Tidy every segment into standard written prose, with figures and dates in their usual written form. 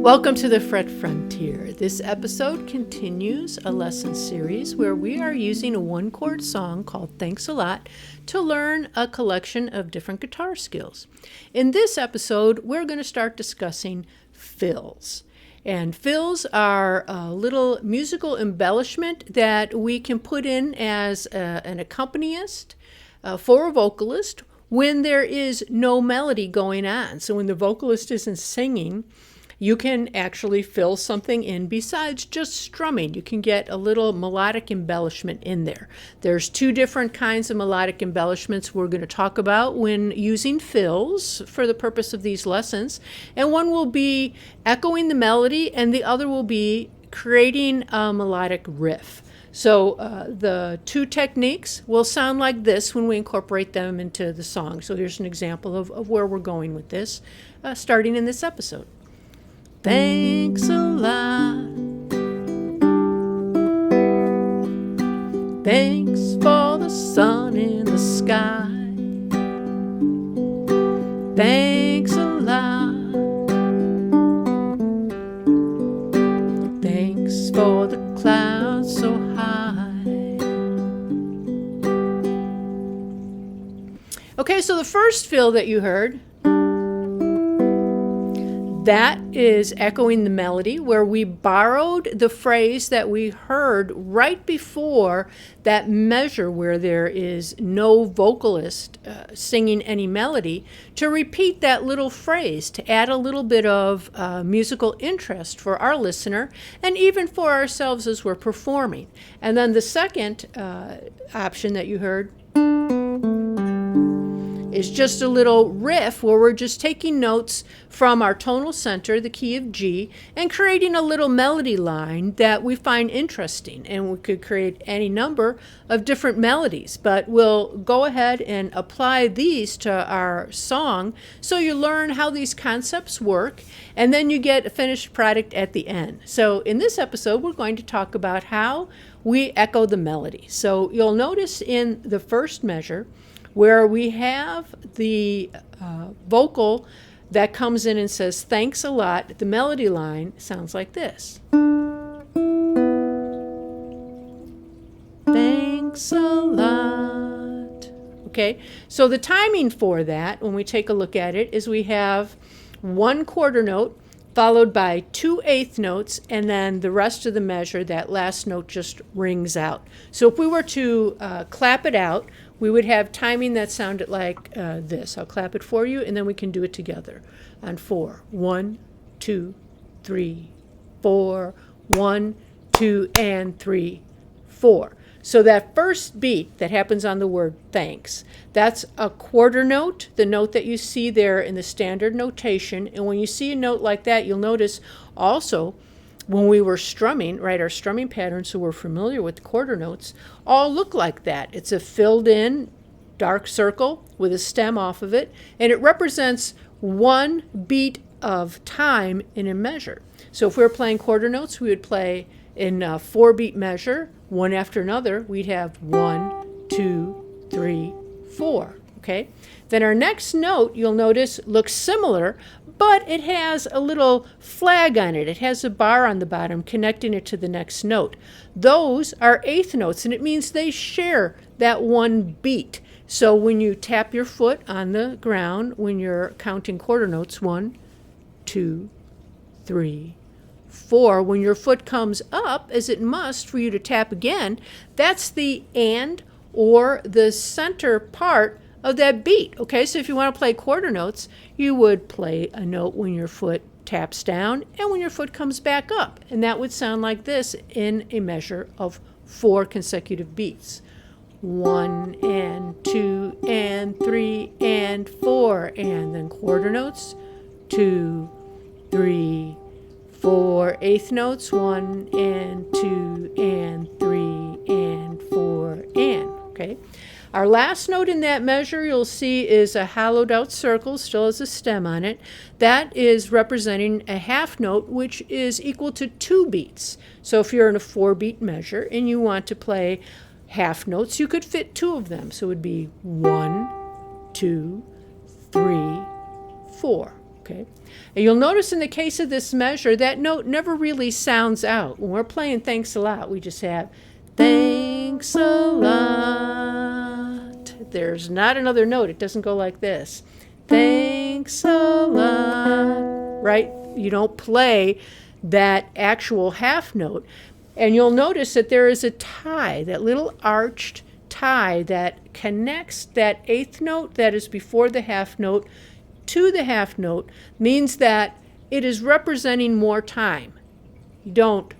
Welcome to the Fret Frontier. This episode continues a lesson series where we are using a one-chord song called Thanks a Lot to learn a collection of different guitar skills. In this episode, we're going to start discussing fills. And fills are a little musical embellishment that we can put in as an accompanist for a vocalist when there is no melody going on. So when the vocalist isn't singing, you can actually fill something in besides just strumming. You can get a little melodic embellishment in there. There's two different kinds of melodic embellishments we're going to talk about when using fills for the purpose of these lessons. And one will be echoing the melody, and the other will be creating a melodic riff. So the two techniques will sound like this when we incorporate them into the song. So here's an example of where we're going with this, starting in this episode. Thanks a lot. Thanks for the sun in the sky. Thanks a lot. Thanks for the clouds so high. Okay, so the first fill that you heard, that is echoing the melody, where we borrowed the phrase that we heard right before that measure where there is no vocalist singing any melody, to repeat that little phrase, to add a little bit of musical interest for our listener and even for ourselves as we're performing. And then the second option that you heard is just a little riff where we're just taking notes from our tonal center, the key of G, and creating a little melody line that we find interesting. And we could create any number of different melodies, but we'll go ahead and apply these to our song so you learn how these concepts work, and then you get a finished product at the end. So in this episode, we're going to talk about how we echo the melody. So you'll notice in the first measure, where we have the vocal that comes in and says, thanks a lot, the melody line sounds like this. Thanks a lot. Okay, so the timing for that, when we take a look at it, is we have one quarter note followed by 2 eighth notes, and then the rest of the measure, that last note just rings out. So if we were to clap it out, we would have timing that sounded like this. I'll clap it for you, and then we can do it together on 4. 1, 2, 3, 4. 1, 2, and 3, 4. So that first beat that happens on the word thanks, that's a quarter note, the note that you see there in the standard notation. And when you see a note like that, you'll notice also when we were strumming, right, our strumming patterns, so we're familiar with the quarter notes, all look like that. It's a filled in dark circle with a stem off of it, and it represents one beat of time in a measure. So if we were playing quarter notes, we would play in a 4-beat measure, one after another. We'd have 1, 2, 3, 4. Okay? Then our next note, you'll notice, looks similar, but it has a little flag on it. It has a bar on the bottom connecting it to the next note. Those are eighth notes, and it means they share that one beat. So when you tap your foot on the ground, when you're counting quarter notes, 1, 2, 3, 4, when your foot comes up, as it must for you to tap again, that's the and or the center part of that beat. Okay, so if you want to play quarter notes, you would play a note when your foot taps down and when your foot comes back up. And that would sound like this in a measure of 4 consecutive beats. 1 and 2 and 3 and 4, and then quarter notes, 2, 3, 4 eighth notes, 1 and 2 and 3 and 4 and, okay? Our last note in that measure, you'll see, is a hollowed out circle, still has a stem on it. That is representing a half note, which is equal to 2 beats. So if you're in a 4-beat measure and you want to play half notes, you could fit 2 of them. So it would be 1, 2, 3, 4. Okay. And you'll notice in the case of this measure, that note never really sounds out. When we're playing thanks a lot, we just have thanks a lot. There's not another note. It doesn't go like this. Thanks a lot, right? You don't play that actual half note. And you'll notice that there is a tie, that little arched tie that connects that eighth note that is before the half note to the half note, means that it is representing more time. You don't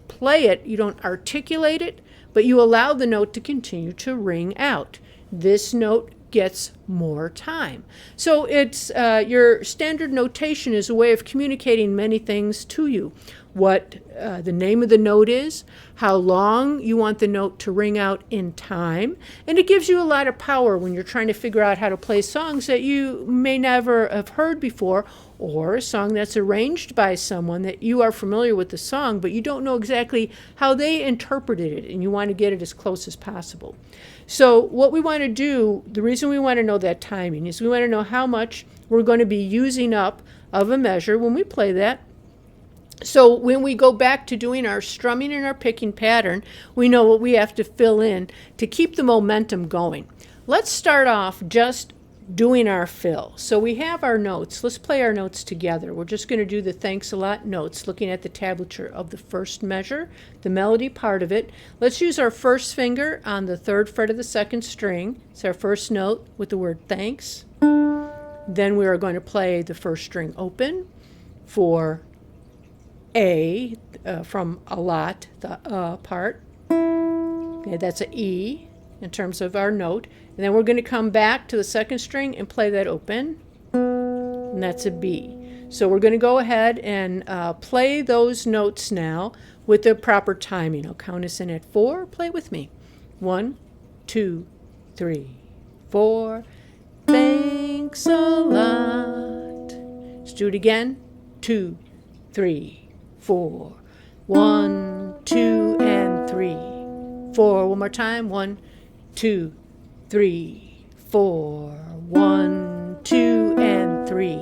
play it, you don't articulate it, but you allow the note to continue to ring out. This note gets more time. So it's your standard notation is a way of communicating many things to you. What the name of the note is, how long you want the note to ring out in time, and it gives you a lot of power when you're trying to figure out how to play songs that you may never have heard before, or a song that's arranged by someone that you are familiar with the song, but you don't know exactly how they interpreted it, and you want to get it as close as possible. So what we want to do, the reason we want to know that timing is we want to know how much we're going to be using up of a measure when we play that. So when we go back to doing our strumming and our picking pattern, we know what we have to fill in to keep the momentum going. Let's start off just doing our fill. So we have our notes. Let's play our notes together. We're just going to do the thanks a lot notes, looking at the tablature of the first measure, the melody part of it. Let's use our first finger on the third fret of the second string. It's our first note with the word thanks. Then we are going to play the first string open for A, from alot, the part. Okay, that's an E in terms of our note. And then we're going to come back to the second string and play that open, and that's a B. So we're going to go ahead and play those notes now with the proper timing. I'll count us in at 4. Play it with me. 1, 2, 3, 4. Thanks a lot. Let's do it again. 2, 3, 4. 1, 2, and 3, 4. One more time. 1, 2, 3, 4. 1, 2, and 3,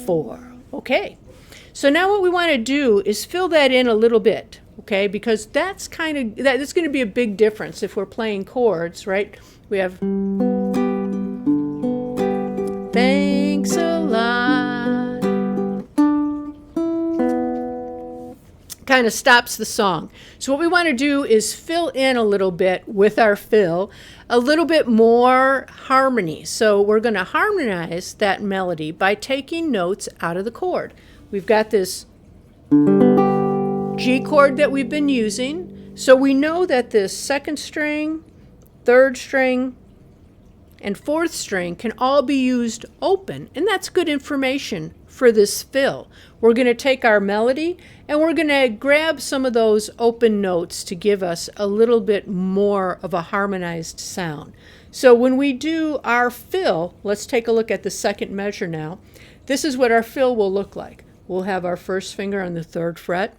4. Okay. So now what we want to do is fill that in a little bit, okay? Because that's going to be a big difference if we're playing chords, right? We have thanks a lot. Kind of stops the song. So what we want to do is fill in a little bit with our fill, a little bit more harmony. So we're going to harmonize that melody by taking notes out of the chord. We've got this G chord that we've been using. So we know that this second string, third string, and fourth string can all be used open, and that's good information for this fill. We're going to take our melody and we're going to grab some of those open notes to give us a little bit more of a harmonized sound. So when we do our fill, let's take a look at the second measure now. This is what our fill will look like. We'll have our first finger on the third fret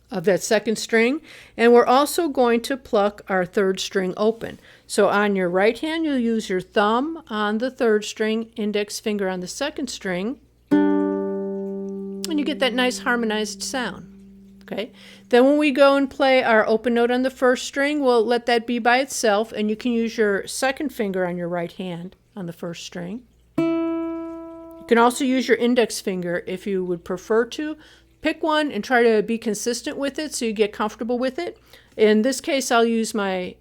of that second string, and we're also going to pluck our third string open. So on your right hand, you'll use your thumb on the third string, index finger on the second string, and you get that nice harmonized sound. Okay. Then when we go and play our open note on the first string, we'll let that be by itself, and you can use your second finger on your right hand on the first string. You can also use your index finger if you would prefer to. Pick one and try to be consistent with it so you get comfortable with it. In this case, I'll use my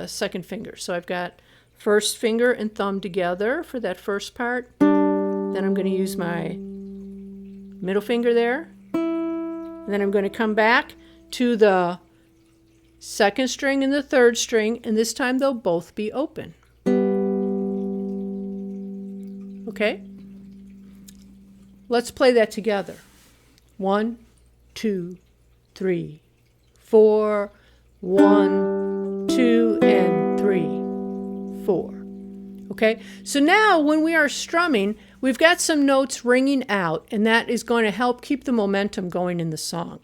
second finger. So I've got first finger and thumb together for that first part. Then I'm going to use my middle finger there. And then I'm going to come back to the second string and the third string, and this time they'll both be open. Okay? Let's play that together. 1, 2, 3, 4. 1, 2, and 3, 4. Okay, so now when we are strumming, we've got some notes ringing out, and that is going to help keep the momentum going in the song.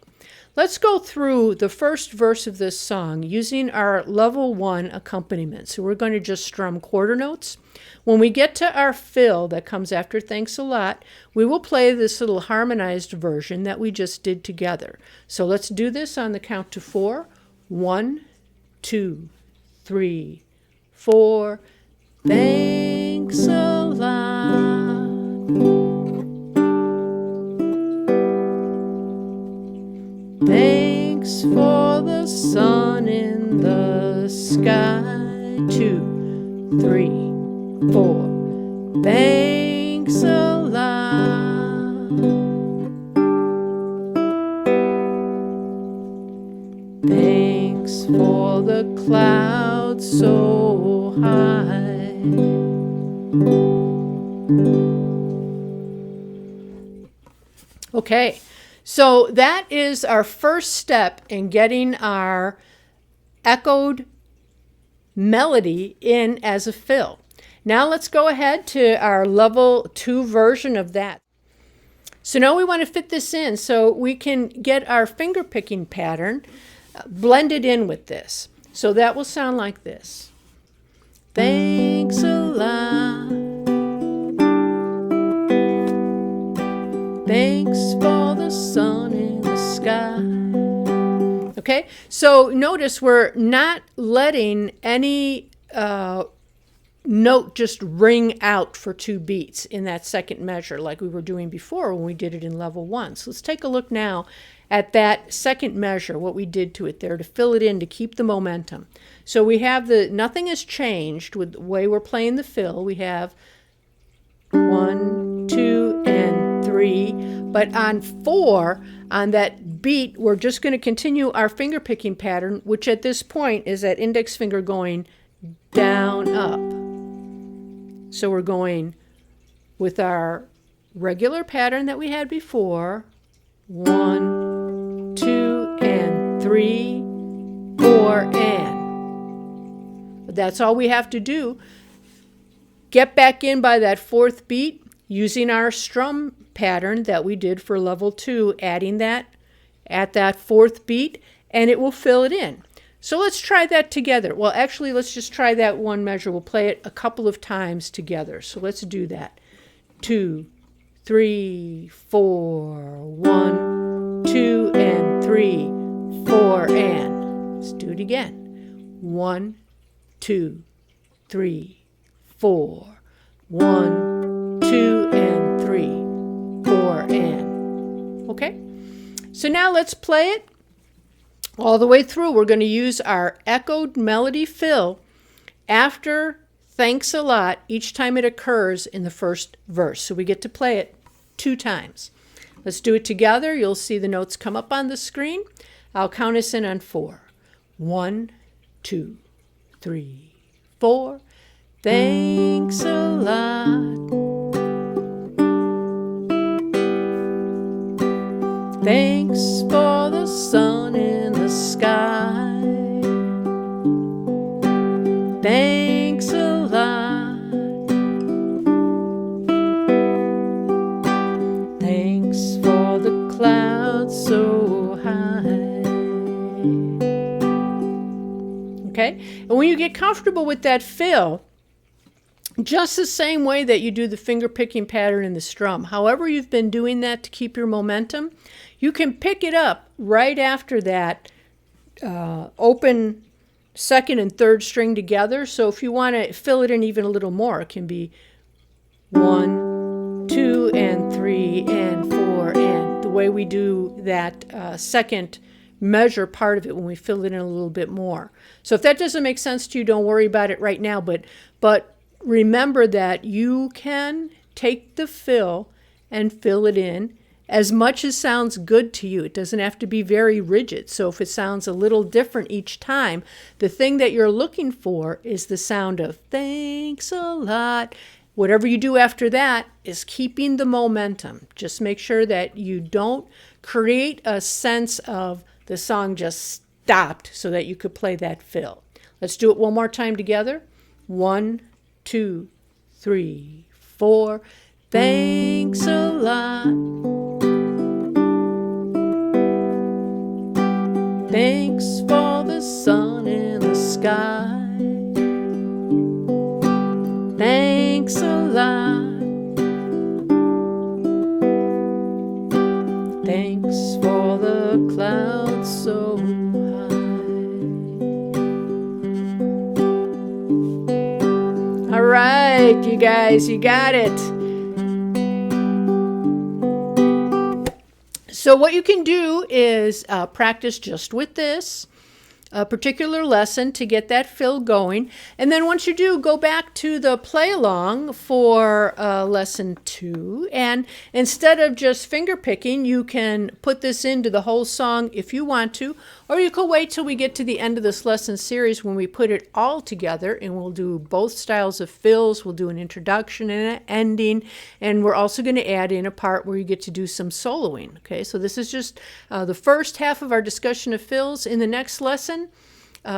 Let's go through the first verse of this song using our level 1 accompaniment. So we're going to just strum quarter notes. When we get to our fill that comes after thanks a lot, we will play this little harmonized version that we just did together. So let's do this on the count to 4. 1, 2, 3, 4. Thanks a lot. Thanks for the sun in the sky. 2, 3, 4. Thanks a lot. Thanks for the clouds so high. Okay, so that is our first step in getting our echoed melody in as a fill. Now let's go ahead to our level 2 version of that. So now we want to fit this in so we can get our finger picking pattern blended in with this. So that will sound like this. Thanks a lot. Thanks for the sun in the sky. Okay, so notice we're not letting any note just ring out for 2 beats in that second measure like we were doing before when we did it in level 1. So let's take a look now at that second measure, what we did to it there to fill it in to keep the momentum. So we have nothing has changed with the way we're playing the fill. We have 1, 2, and 3. But on 4, on that beat, we're just going to continue our finger picking pattern, which at this point is that index finger going down, up. So we're going with our regular pattern that we had before. 1, 2, and 3, 4, and. But that's all we have to do. Get back in by that 4th beat using our strum pattern that we did for level 2, adding that at that 4th beat, and it will fill it in. So let's try that together. Well, actually, let's just try that one measure. We'll play it a couple of times together. So let's do that. 2, 3, 4, 1, 2, and 3, 4, and. Let's do it again. 1, 2, 3, 4, 1, 2, and 3, 4, and. Okay? So now let's play it all the way through. We're going to use our echoed melody fill after thanks a lot each time it occurs in the first verse. So we get to play it 2 times. Let's do it together. You'll see the notes come up on the screen. I'll count us in on 4. 1, 2, 3, 4. Thanks a lot. Thanks for the sun in the sky. Thanks a lot. Thanks for the clouds so high. Okay? And when you get comfortable with that fill, just the same way that you do the finger picking pattern in the strum, however you've been doing that to keep your momentum, you can pick it up right after that open 2nd and 3rd string together. So if you want to fill it in even a little more, it can be 1, 2, and 3, and 4, and. The way we do that second measure part of it when we fill it in a little bit more. So if that doesn't make sense to you, don't worry about it right now, but remember that you can take the fill and fill it in as much as sounds good to you. It doesn't have to be very rigid. So if it sounds a little different each time, the thing that you're looking for is the sound of thanks a lot. Whatever you do after that is keeping the momentum. Just make sure that you don't create a sense of the song just stopped so that you could play that fill. Let's do it one more time together. 1, 2, 3, 4. Thanks a lot. Thanks for the sun in the sky. Thanks guys. You got it. So what you can do is practice just with this particular lesson to get that fill going. And then once you do, go back to the play along for lesson 2. And instead of just finger picking, you can put this into the whole song if you want to, or you could wait till we get to the end of this lesson series when we put it all together, and we'll do both styles of fills. We'll do an introduction and an ending, and we're also going to add in a part where you get to do some soloing. Okay, so this is just the first half of our discussion of fills. In the next lesson,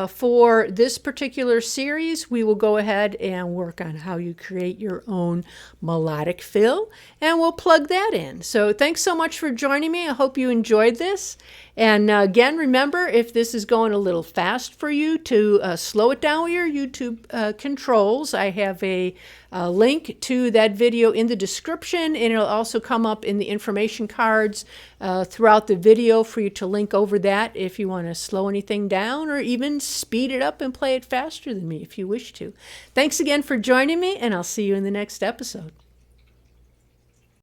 for this particular series, we will go ahead and work on how you create your own melodic fill, and we'll plug that in. So thanks so much for joining me. I hope you enjoyed this. And again, remember, if this is going a little fast for you, to slow it down with your YouTube controls. I have a link to that video in the description, and it'll also come up in the information cards throughout the video for you to link over that if you want to slow anything down or even speed it up and play it faster than me if you wish to. Thanks again for joining me, and I'll see you in the next episode.